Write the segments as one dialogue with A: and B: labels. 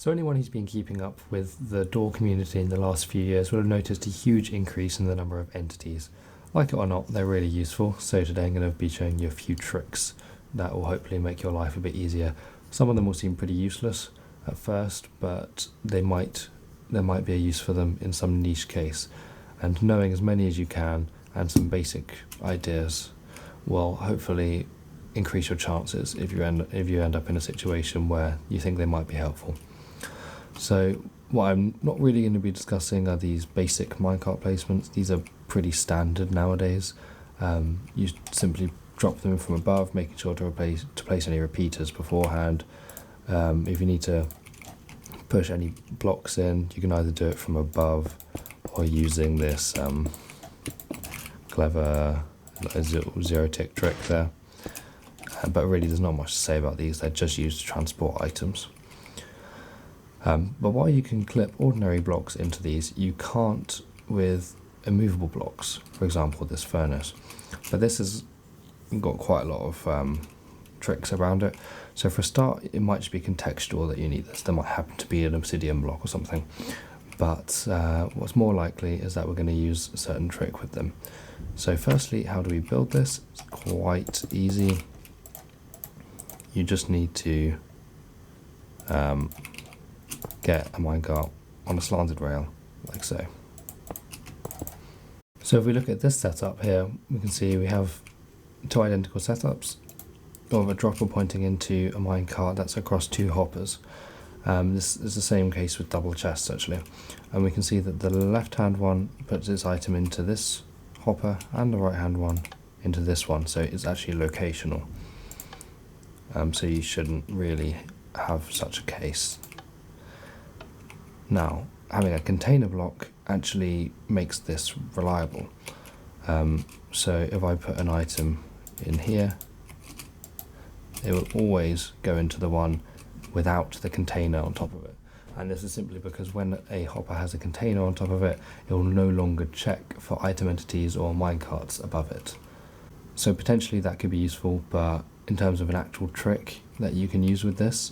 A: So anyone who's been keeping up with the door community in the last few years will have noticed a huge increase in the number of entities. Like it or not, they're really useful, so today I'm going to be showing you a few tricks that will hopefully make your life a bit easier. Some of them will seem pretty useless at first, but there might be a use for them in some niche case. And knowing as many as you can and some basic ideas will hopefully increase your chances if you end up in a situation where you think they might be helpful. So what I'm not really going to be discussing are these basic minecart placements. These are pretty standard nowadays. You simply drop them from above, making sure to place any repeaters beforehand. If you need to push any blocks in, you can either do it from above or using this clever zero tick trick there. But really there's not much to say about these, they're just used to transport items. But while you can clip ordinary blocks into these, you can't with immovable blocks, for example this furnace. But this has got quite a lot of tricks around it. So for a start, it might just be contextual that you need this. There might happen to be an obsidian block or something. But what's more likely is that we're going to use a certain trick with them. So firstly, how do we build this? It's quite easy. You just need to get a minecart on a slanted rail, like so. So if we look at this setup here, we can see we have two identical setups of a dropper pointing into a minecart that's across two hoppers. This is the same case with double chests actually, and we can see that the left hand one puts its item into this hopper and the right hand one into this one, so it's actually locational. So you shouldn't really have such a case. Now, having a container block actually makes this reliable. So if I put an item in here, it will always go into the one without the container on top of it. And this is simply because when a hopper has a container on top of it, it will no longer check for item entities or minecarts above it. So potentially that could be useful, but in terms of an actual trick that you can use with this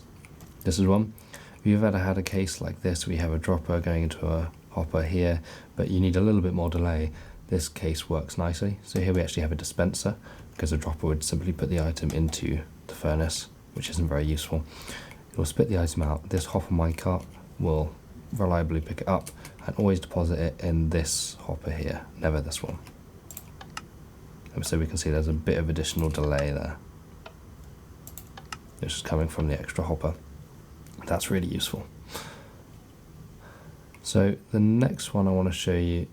A: is one. If you've ever had a case like this, we have a dropper going into a hopper here, but you need a little bit more delay, this case works nicely. So here we actually have a dispenser, because a dropper would simply put the item into the furnace, which isn't very useful. It will spit the item out. This hopper minecart will reliably pick it up and always deposit it in this hopper here, never this one. And so we can see there's a bit of additional delay there. It's just coming from the extra hopper. That's really useful. So the next one I want to show you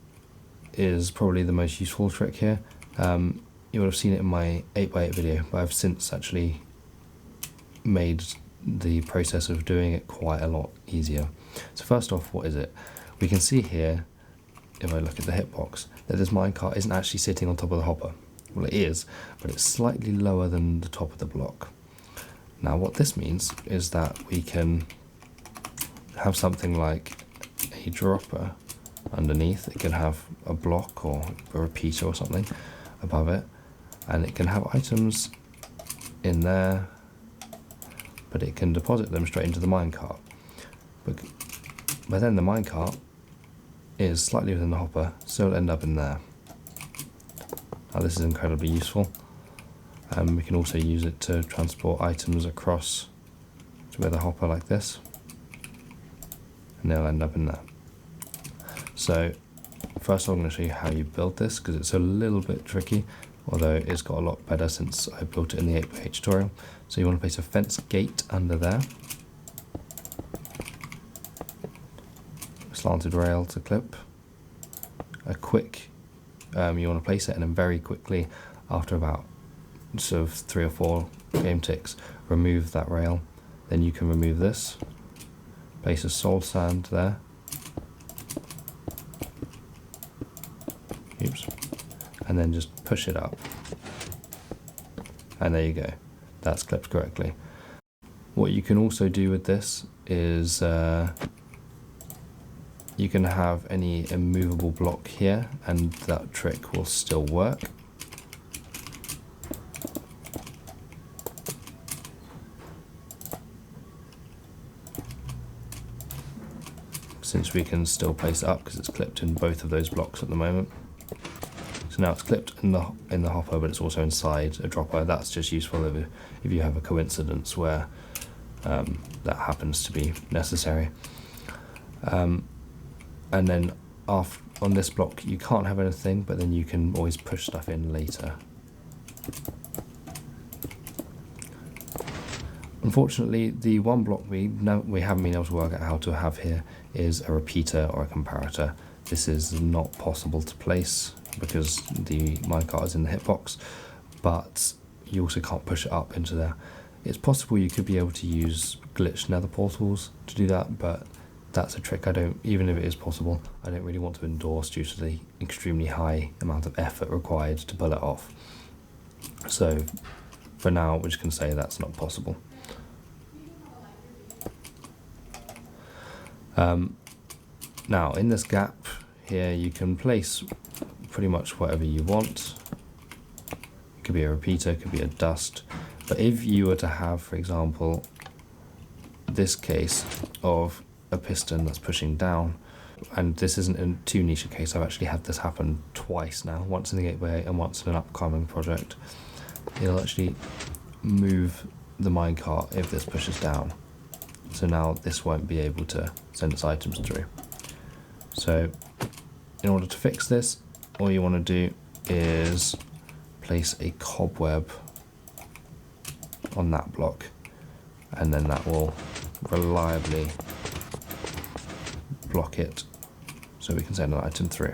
A: is probably the most useful trick here. You would have seen it in my 8x8 video, but I've since actually made the process of doing it quite a lot easier. So first off, what is it? We can see here, if I look at the hitbox, that this minecart isn't actually sitting on top of the hopper. Well, it is, but it's slightly lower than the top of the block. Now what this means is that we can have something like a dropper underneath. It can have a block or a repeater or something above it, and it can have items in there, but it can deposit them straight into the minecart. But then the minecart is slightly within the hopper, so it'll end up in there. Now this is incredibly useful. We can also use it to transport items across to the hopper like this, and they'll end up in there. So first I'm going to show you how you build this, because it's a little bit tricky, although it's got a lot better since I built it in the 8x8 tutorial. So you want to place a fence gate under there, a slanted rail to clip, a quick, you want to place it, and then very quickly, after about sort of 3 or 4 game ticks, remove that rail. Then you can remove this, place a soul sand there, oops, and then just push it up, and there you go, that's clipped correctly. What you can also do with this is you can have any immovable block here, and that trick will still work. since we can still place it up because it's clipped in both of those blocks at the moment. So now it's clipped in the hopper, but it's also inside a dropper. That's just useful if you have a coincidence where that happens to be necessary. And then on this block you can't have anything, but then you can always push stuff in later. Unfortunately, the one block we haven't been able to work out how to have here is a repeater or a comparator. This is not possible to place because the minecart is in the hitbox, but you also can't push it up into there. It's possible you could be able to use glitched nether portals to do that, but that's a trick even if it is possible, I don't really want to endorse due to the extremely high amount of effort required to pull it off. So for now, we just can say that's not possible. Now in this gap here you can place pretty much whatever you want. It could be a repeater, it could be a dust, but if you were to have, for example, this case of a piston that's pushing down, and this isn't a too niche a case, I've actually had this happen twice now, once in the gateway and once in an upcoming project. It'll actually move the minecart if this pushes down. So now this won't be able to send its items through. So in order to fix this, all you want to do is place a cobweb on that block, and then that will reliably block it so we can send an item through.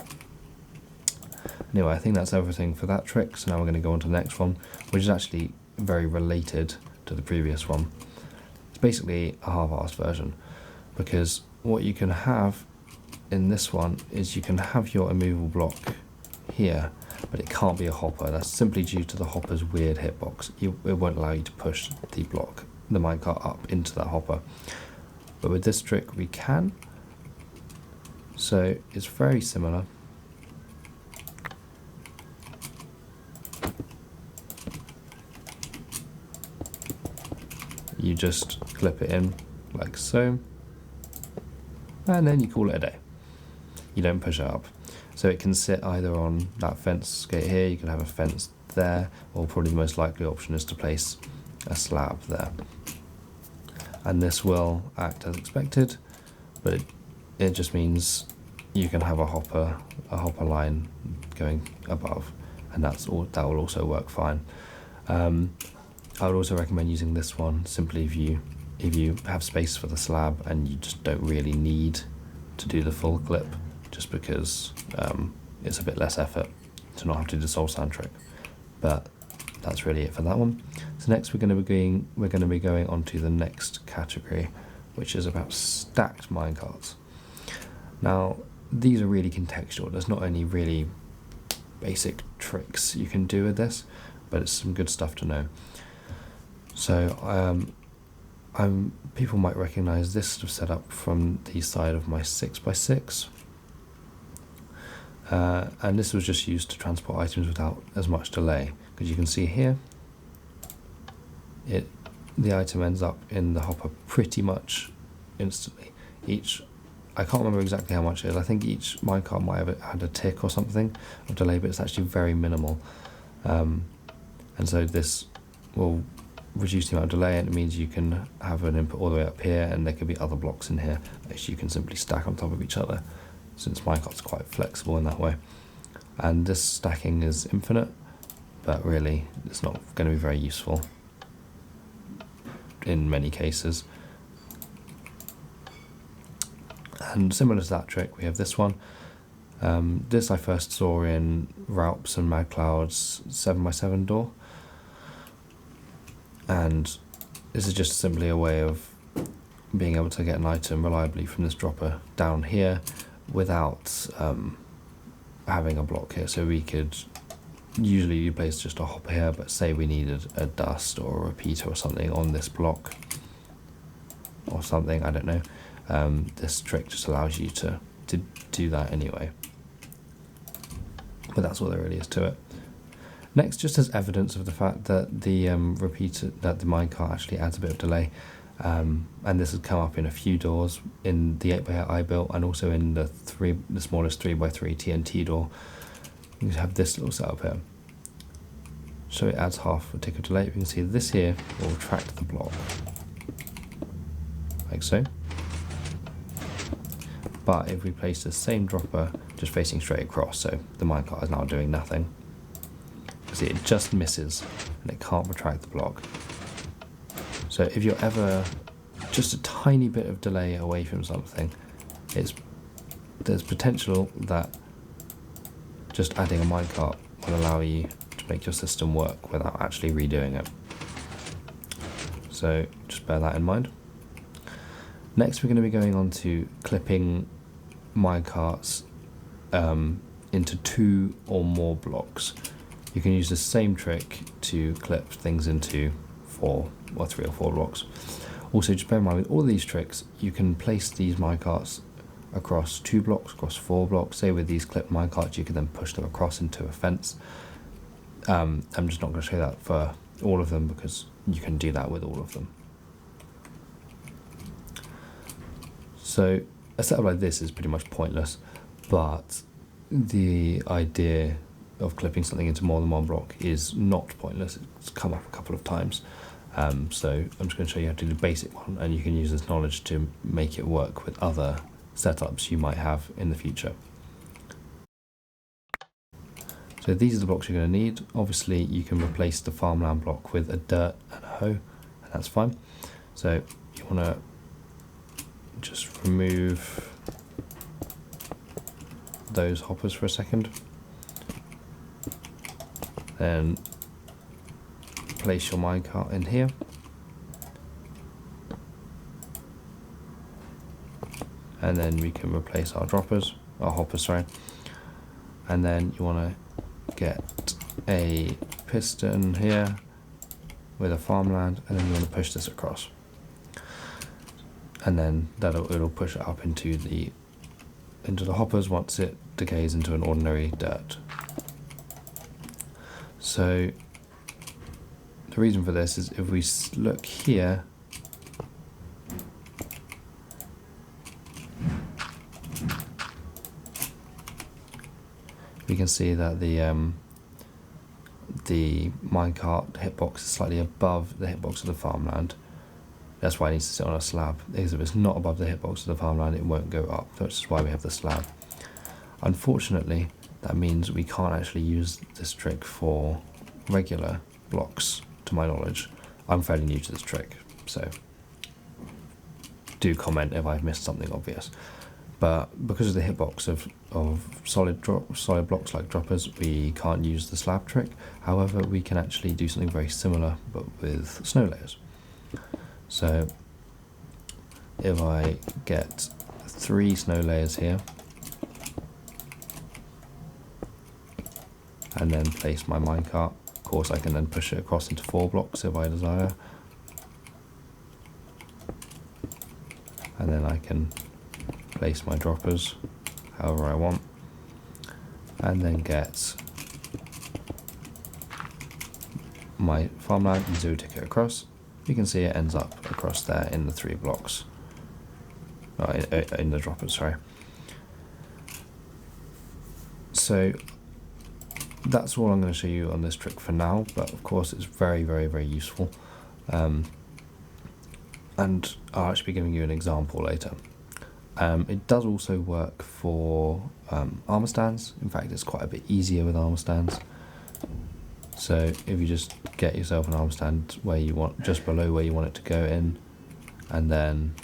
A: Anyway, I think that's everything for that trick, so now we're going to go on to the next one, which is actually very related to the previous one. It's basically a half-assed version, because what you can have in this one is you can have your immovable block here, but it can't be a hopper. That's simply due to the hopper's weird hitbox. It won't allow you to push the minecart up into that hopper. But with this trick we can. So it's very similar. You just clip it in like so, and then you call it a day. You don't push it up. So it can sit either on that fence gate here, you can have a fence there, or probably the most likely option is to place a slab there. And this will act as expected, but it just means you can have a hopper line going above, and that will also work fine. I would also recommend using this one simply if you have space for the slab and you just don't really need to do the full clip, just because it's a bit less effort to not have to do the soul sand trick. But that's really it for that one. So next we're going to be going on to the next category, which is about stacked minecarts. Now these are really contextual. There's not any really basic tricks you can do with this, but it's some good stuff to know. So people might recognise this sort of setup from the side of my 6x6. And this was just used to transport items without as much delay, because you can see here the item ends up in the hopper pretty much instantly. I can't remember exactly how much it is. I think each minecart might have had a tick or something of delay, but it's actually very minimal. And so this will reduce the amount of delay, and it means you can have an input all the way up here, and there could be other blocks in here which you can simply stack on top of each other, since minecart's quite flexible in that way. And this stacking is infinite, but really it's not going to be very useful in many cases. And similar to that trick, we have this one. This I first saw in Raups and MadCloud's 7x7 door, and this is just simply a way of being able to get an item reliably from this dropper down here without having a block here. So we could usually you place just a hopper here, but say we needed a dust or a repeater or something on this block or something, I don't know. This trick just allows you to do that anyway. But that's all there really is to it. Next, just as evidence of the fact that the minecart actually adds a bit of delay, and this has come up in a few doors in the 8x8 I built, and also in the smallest 3x3 TNT door. You have this little setup here. So it adds half a tick of delay. You can see this here will retract the block, like so. But if we place the same dropper just facing straight across, so the minecart is now doing nothing, see, it just misses and it can't retract the block. So if you're ever just a tiny bit of delay away from something, there's potential that just adding a minecart will allow you to make your system work without actually redoing it. So just bear that in mind. Next we're going to be going on to clipping minecarts into 2 or more blocks. You can use the same trick to clip things into 4 or 3 or 4 blocks. Also, just bear in mind with all of these tricks, you can place these minecarts across 2 blocks, across 4 blocks. Say with these clip minecarts, you can then push them across into a fence. I'm just not going to show that for all of them because you can do that with all of them. So a setup like this is pretty much pointless, but the idea of clipping something into more than one block is not pointless. It's come up a couple of times. So I'm just going to show you how to do the basic one, and you can use this knowledge to make it work with other setups you might have in the future. So these are the blocks you're going to need. Obviously you can replace the farmland block with a dirt and a hoe, and that's fine. So you want to just remove those hoppers for a second, then place your minecart in here, and then we can replace our hoppers, sorry. And then you want to get a piston here with a farmland, and then you want to push this across, and then it'll push it up into the hoppers once it decays into an ordinary dirt. So the reason for this is if we look here, we can see that the minecart hitbox is slightly above the hitbox of the farmland. That's why it needs to sit on a slab, because if it's not above the hitbox of the farmland, it won't go up. That's why we have the slab. Unfortunately, that means we can't actually use this trick for regular blocks, to my knowledge. I'm fairly new to this trick, so do comment if I've missed something obvious. But because of the hitbox of solid blocks like droppers, we can't use the slab trick. However, we can actually do something very similar, but with snow layers. So if I get 3 snow layers here, and then place my minecart, of course I can then push it across into 4 blocks if I desire, and then I can place my droppers however I want, and then get my farmland and 0 tick it across. You can see it ends up across there in the 3 blocks, in the droppers, sorry. So that's all I'm going to show you on this trick for now, but of course it's very, very, very useful. And I'll actually be giving you an example later. It does also work for armor stands. In fact, it's quite a bit easier with armor stands. So if you just get yourself an armor stand where you want, just below where you want it to go in, and then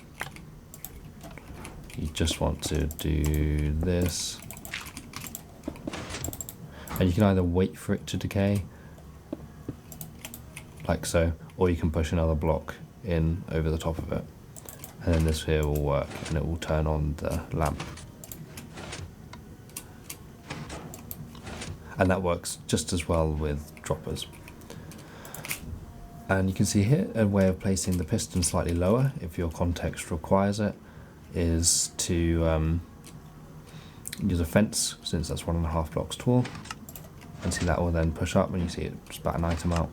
A: you just want to do this, and you can either wait for it to decay, like so, or you can push another block in over the top of it, and then this here will work, and it will turn on the lamp. And that works just as well with droppers. And you can see here a way of placing the piston slightly lower, if your context requires it, is to use a fence, since that's 1.5 blocks tall. And see, that will then push up, and you see it spat an item out,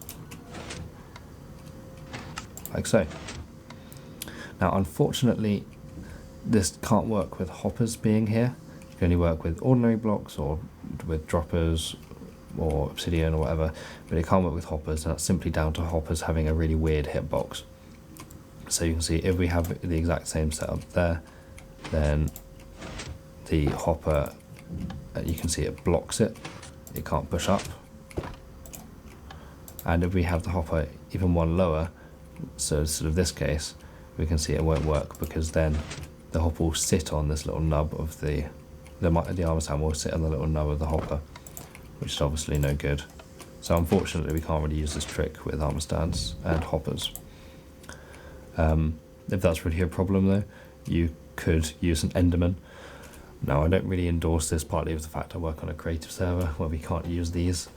A: like so. Now unfortunately this can't work with hoppers being here. You can only work with ordinary blocks or with droppers or obsidian or whatever, but it can't work with hoppers, and that's simply down to hoppers having a really weird hitbox. So you can see if we have the exact same setup there, then the hopper, you can see it blocks it, it can't push up. And if we have the hopper even one lower, so sort of this case, we can see it won't work, because then the hopper will sit on this little nub of the armor stand will sit on the little nub of the hopper, which is obviously no good. So unfortunately we can't really use this trick with armor stands and hoppers. If that's really a problem though, you could use an Enderman. Now I don't really endorse this, partly with the fact I work on a creative server where we can't use these,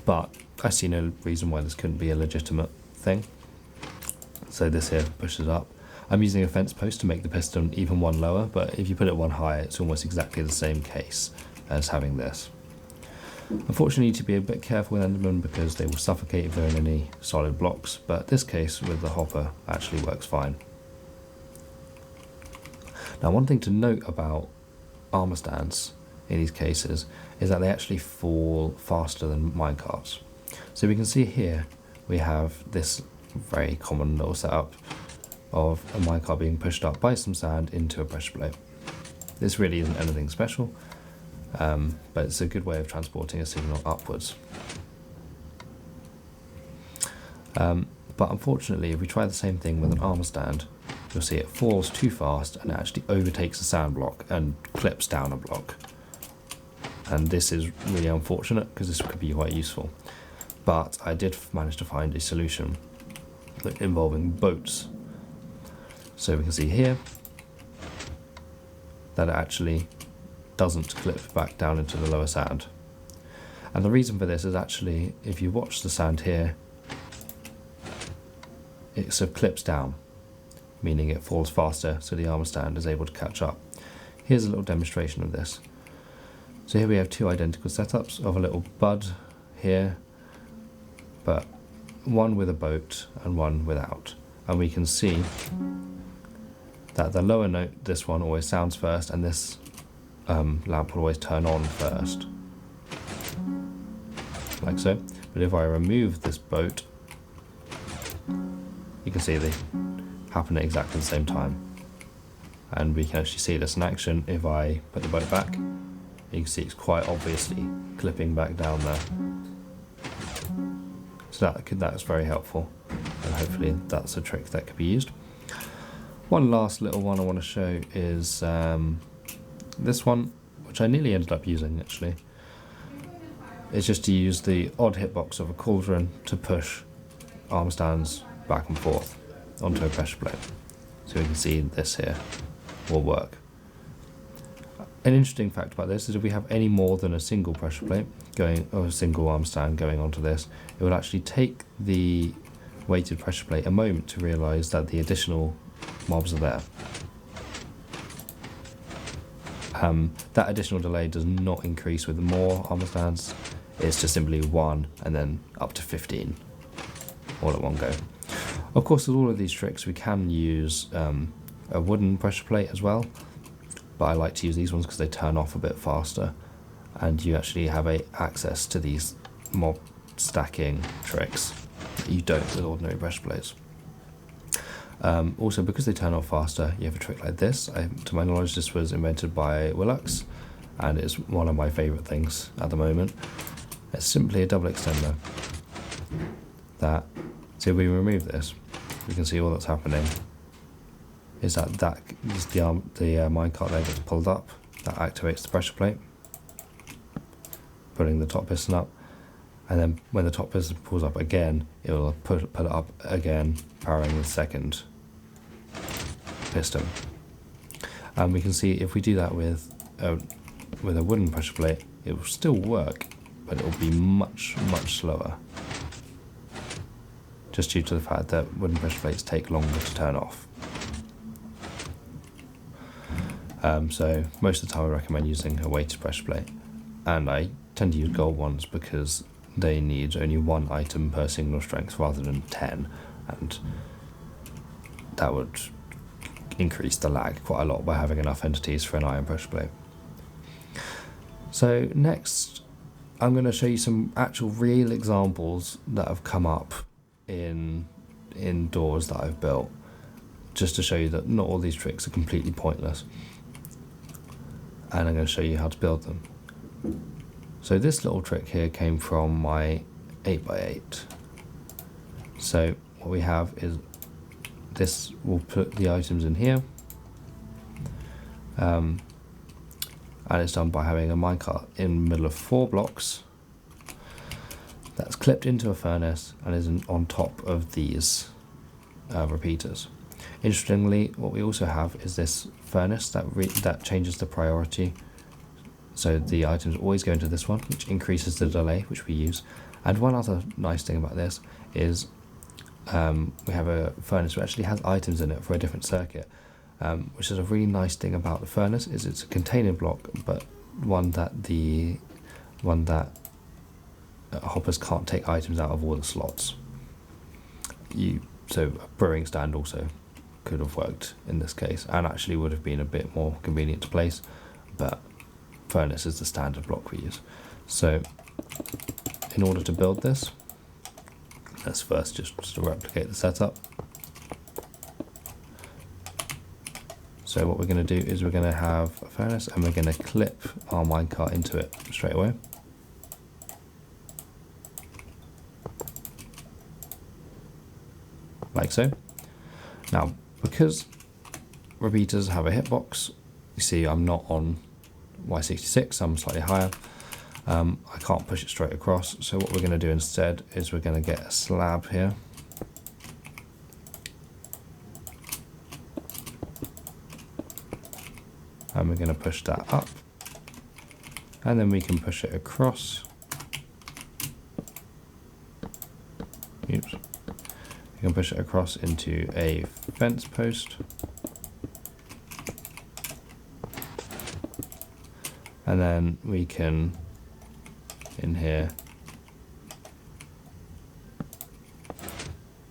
A: but I see no reason why this couldn't be a legitimate thing. So this here pushes up. I'm using a fence post to make the piston even one lower, but if you put it one higher, it's almost exactly the same case as having this. Unfortunately, you need to be a bit careful with Endermen because they will suffocate if they're in any solid blocks, but this case with the hopper actually works fine. Now one thing to note about armor stands in these cases is that they actually fall faster than minecarts. So we can see here we have this very common little setup of a minecart being pushed up by some sand into a pressure plate. This really isn't anything special, but it's a good way of transporting a signal upwards. But unfortunately, if we try the same thing with an armor stand, you'll see it falls too fast and it actually overtakes a sand block and clips down a block. And this is really unfortunate because this could be quite useful. But I did manage to find a solution involving boats. So we can see here that it actually doesn't clip back down into the lower sand. And the reason for this is actually, if you watch the sand here, it sort of clips down, meaning it falls faster, so the armor stand is able to catch up. Here's a little demonstration of this. So here we have two identical setups of a little bud here, but one with a boat and one without. And we can see that the lower note, this one always sounds first, and this lamp will always turn on first, like so. But if I remove this boat, you can see they happen at exactly the same time. And we can actually see this in action. If I put the boat back, you can see it's quite obviously clipping back down there. So that's very helpful, and hopefully that's a trick that could be used. One last little one I want to show is this one, which I nearly ended up using actually. It's just to use the odd hitbox of a cauldron to push armor stands back and forth onto a pressure plate. So we can see this here will work. An interesting fact about this is if we have any more than a single pressure plate going, or a single arm stand going onto this, it will actually take the weighted pressure plate a moment to realise that the additional mobs are there. That additional delay does not increase with more armor stands. It's just simply 1 and then up to 15 all at one go. Of course, with all of these tricks we can use a wooden pressure plate as well, but I like to use these ones because they turn off a bit faster and you actually have access to these mob stacking tricks that you don't with ordinary pressure plates. Also, because they turn off faster, you have a trick like this. To my knowledge, this was invented by Willux, and it's one of my favourite things at the moment. It's simply a double extender. So if we remove this, we can see all that's happening is that the minecart there gets pulled up. That activates the pressure plate, putting the top piston up, and then when the top piston pulls up again, it will put it up again, powering the second piston. And we can see if we do that with a wooden pressure plate, it will still work, but it will be much slower, just due to the fact that wooden pressure plates take longer to turn off. So most of the time I recommend using a weighted pressure plate, and I tend to use gold ones because they need only 1 item per signal strength rather than 10, and that would increase the lag quite a lot by having enough entities for an iron pressure plate. So next, I'm going to show you some actual real examples that have come up in doors that I've built, just to show you that not all these tricks are completely pointless. And I'm going to show you how to build them. So this little trick here came from my 8x8. So what we have is this will put the items in here, and it's done by having a minecart in the middle of 4 blocks that's clipped into a furnace and is on top of these repeaters. Interestingly, what we also have is this furnace that changes the priority, so the items always go into this one, which increases the delay, which we use. And one other nice thing about this is we have a furnace which actually has items in it for a different circuit, which is a really nice thing about the furnace. Is it's a containing block, but one that hoppers can't take items out of all the slots. So a brewing stand also could have worked in this case, and actually would have been a bit more convenient to place, but furnace is the standard block we use. So in order to build this, let's first just replicate the setup. So what we're going to do is we're going to have a furnace and we're going to clip our minecart into it straight away. Like so. Now, because repeaters have a hitbox, you see I'm not on Y66, I'm slightly higher. I can't push it straight across, so what we're going to do instead is we're going to get a slab here. And we're going to push that up, and then we can push it across. Oops. You can push it across into a fence post. And then we can, in here,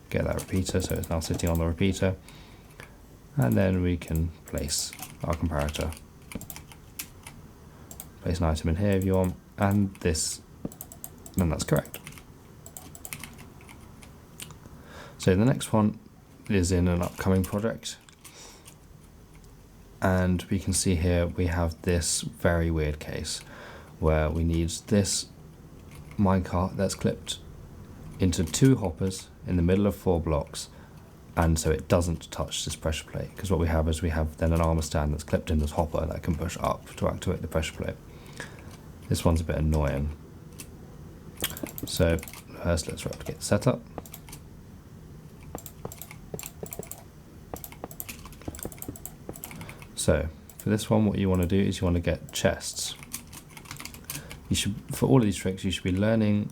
A: get that repeater, so it's now sitting on the repeater. And then we can place our comparator. Place an item in here if you want, and this, and that's correct. So the next one is in an upcoming project, and we can see here we have this very weird case where we need this minecart that's clipped into 2 hoppers in the middle of 4 blocks, and so it doesn't touch this pressure plate, because what we have is we have then an armor stand that's clipped in this hopper that can push up to activate the pressure plate. This one's a bit annoying. So first let's replicate the setup. So for this one, what you want to do is you want to get chests. You should, for all of these tricks, you should be learning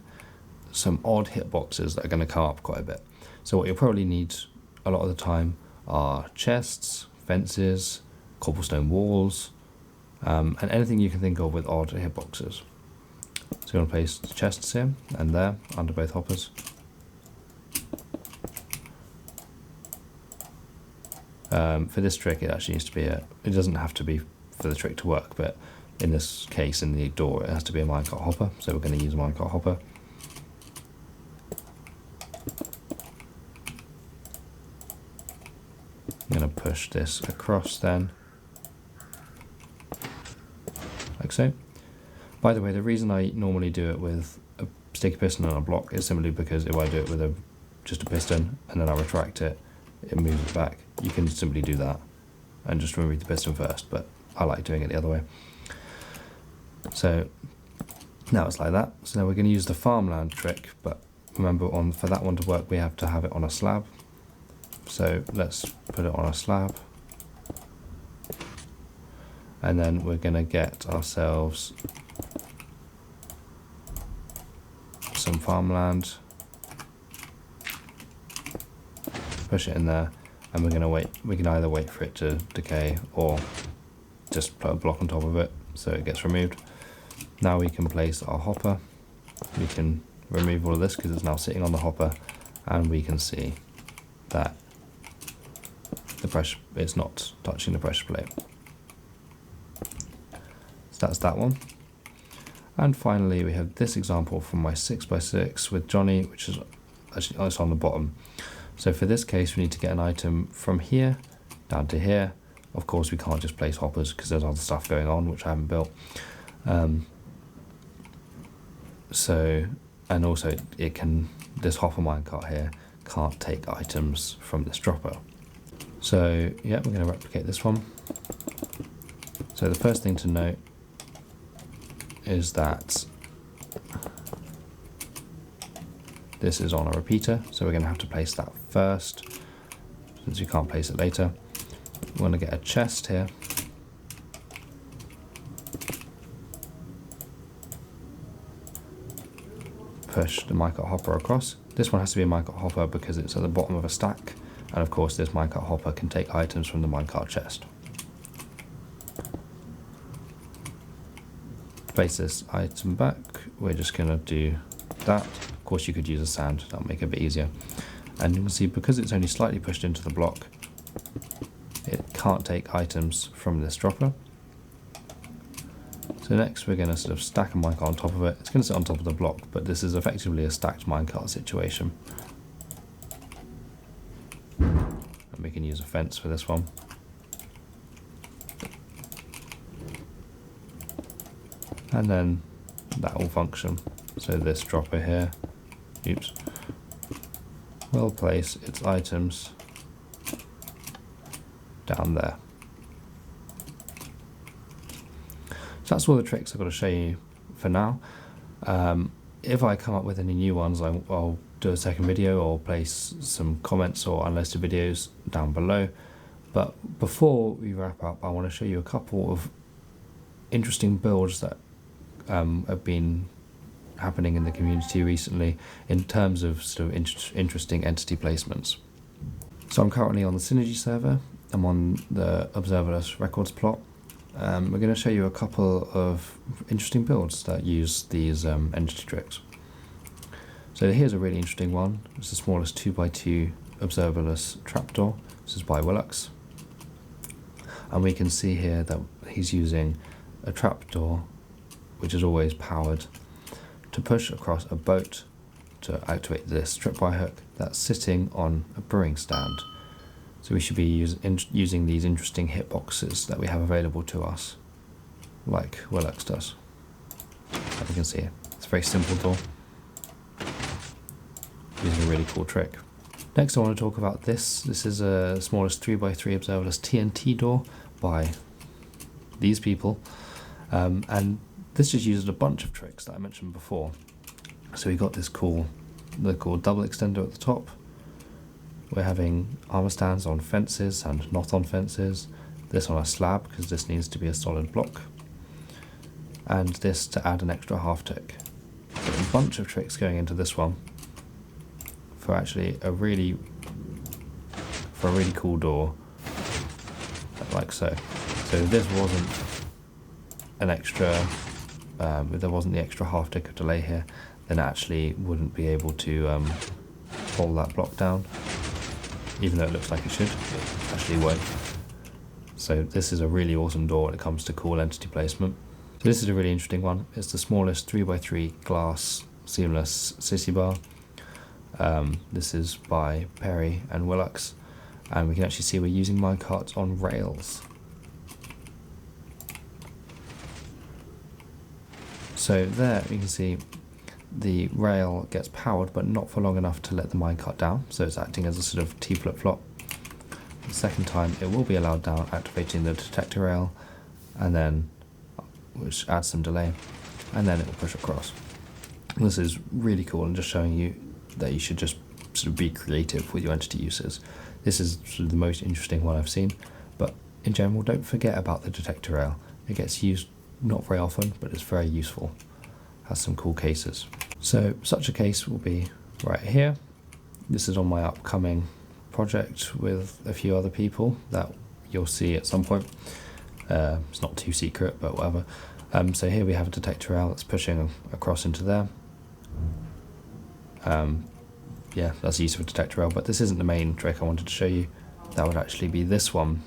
A: some odd hitboxes that are going to come up quite a bit. So what you'll probably need a lot of the time are chests, fences, cobblestone walls, and anything you can think of with odd hitboxes. So you want to place chests here and there under both hoppers. For this trick, it actually needs to be it doesn't have to be for the trick to work, but in this case, in the door, it has to be a minecart hopper, so we're going to use a minecart hopper. I'm going to push this across then, like so. By the way, the reason I normally do it with a sticky piston and a block is simply because if I do it with just a piston and then I retract it, it moves it back. You can simply do that and just remove the piston first, but I like doing it the other way. So now it's like that. So now we're going to use the farmland trick, but remember, for that one to work, we have to have it on a slab. So let's put it on a slab, and then we're going to get ourselves some farmland, push it in there, and we're going to wait. We can either wait for it to decay or just put a block on top of it so it gets removed. Now we can place our hopper. We can remove all of this because it's now sitting on the hopper, and we can see that it's not touching the pressure plate. So that's that one. And finally, we have this example from my 6x6 with Johnny, which is actually it's on the bottom. So for this case, we need to get an item from here down to here. Of course, we can't just place hoppers because there's other stuff going on which I haven't built. And also this hopper minecart here can't take items from this dropper. So yeah, we're going to replicate this one. So the first thing to note is that this is on a repeater, so we're going to have to place that first, since you can't place it later. We want to get a chest here. Push the minecart hopper across. This one has to be a minecart hopper because it's at the bottom of a stack, and of course this minecart hopper can take items from the minecart chest. Place this item back. We're just going to do that. Of course you could use a sand, that'll make it a bit easier. And you can see because it's only slightly pushed into the block, it can't take items from this dropper. So next we're going to sort of stack a minecart on top of it. It's going to sit on top of the block, but this is effectively a stacked minecart situation. And we can use a fence for this one. And then that will function. So this dropper here, will place its items down there. So that's all the tricks I've got to show you for now. If I come up with any new ones, I'll do a second video or place some comments or unlisted videos down below. But before we wrap up, I want to show you a couple of interesting builds that have been happening in the community recently in terms of sort of interesting entity placements. So I'm currently on the Synergy server. I'm on the Observerless records plot. We're going to show you a couple of interesting builds that use these entity tricks. So here's a really interesting one. It's the smallest 2x2 Observerless trapdoor. This is by Willux. And we can see here that he's using a trapdoor, which is always powered, to push across a boat to activate this tripwire hook that's sitting on a brewing stand. So we should be using these interesting hitboxes that we have available to us, like Willux does. As you can see, it's a very simple door, using a really cool trick. Next I want to talk about this. This is a smallest 3x3 observerless Tnt Door by these people. And this just uses a bunch of tricks that I mentioned before. So we got this cool double extender at the top. We're having armor stands on fences and not on fences. This on a slab because this needs to be a solid block. And this to add an extra half tick. So a bunch of tricks going into this one for actually a really cool door, like so. So if this wasn't an extra, if there wasn't the extra half tick of delay here, then it actually wouldn't be able to hold that block down. Even though it looks like it should, it actually won't. So this is a really awesome door when it comes to cool entity placement. So this is a really interesting one. It's the smallest 3x3 glass seamless city bar. This is by Perry and Willux, and we can actually see we're using minecarts on rails. So there you can see the rail gets powered, but not for long enough to let the minecart down, so it's acting as a sort of T-flip-flop. The second time it will be allowed down, activating the detector rail, and then which adds some delay, and then it will push across. This is really cool and just showing you that you should just sort of be creative with your entity uses. This is sort of the most interesting one I've seen, but in general don't forget about the detector rail. It gets used not very often, but it's very useful. Has some cool cases. So such a case will be right here. This is on my upcoming project with a few other people that you'll see at some point. It's not too secret, but whatever. So here we have a detector rail that's pushing across into there. Yeah, that's the use of a detector rail, but this isn't the main trick I wanted to show you. that would actually be this one.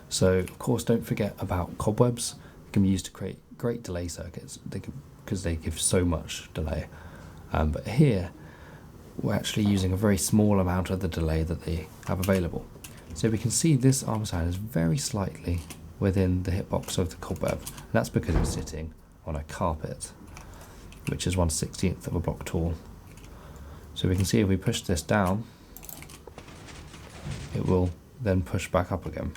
A: So of course don't forget about cobwebs. They can be used to create great delay circuits because they give so much delay. But here we're actually using a very small amount of the delay that they have available. So we can see this armor stand is very slightly within the hitbox of the cobweb. And that's because it's sitting on a carpet, which is 1/16th of a block tall. So we can see if we push this down, it will then push back up again,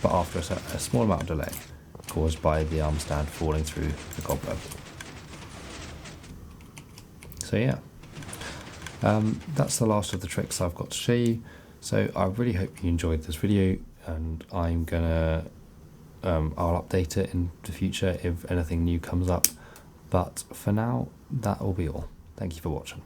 A: but after a small amount of delay caused by the arm stand falling through the cobweb. So yeah, that's the last of the tricks I've got to show you. So I really hope you enjoyed this video, and I'm gonna I'll update it in the future if anything new comes up, but for now that will be all. Thank you for watching.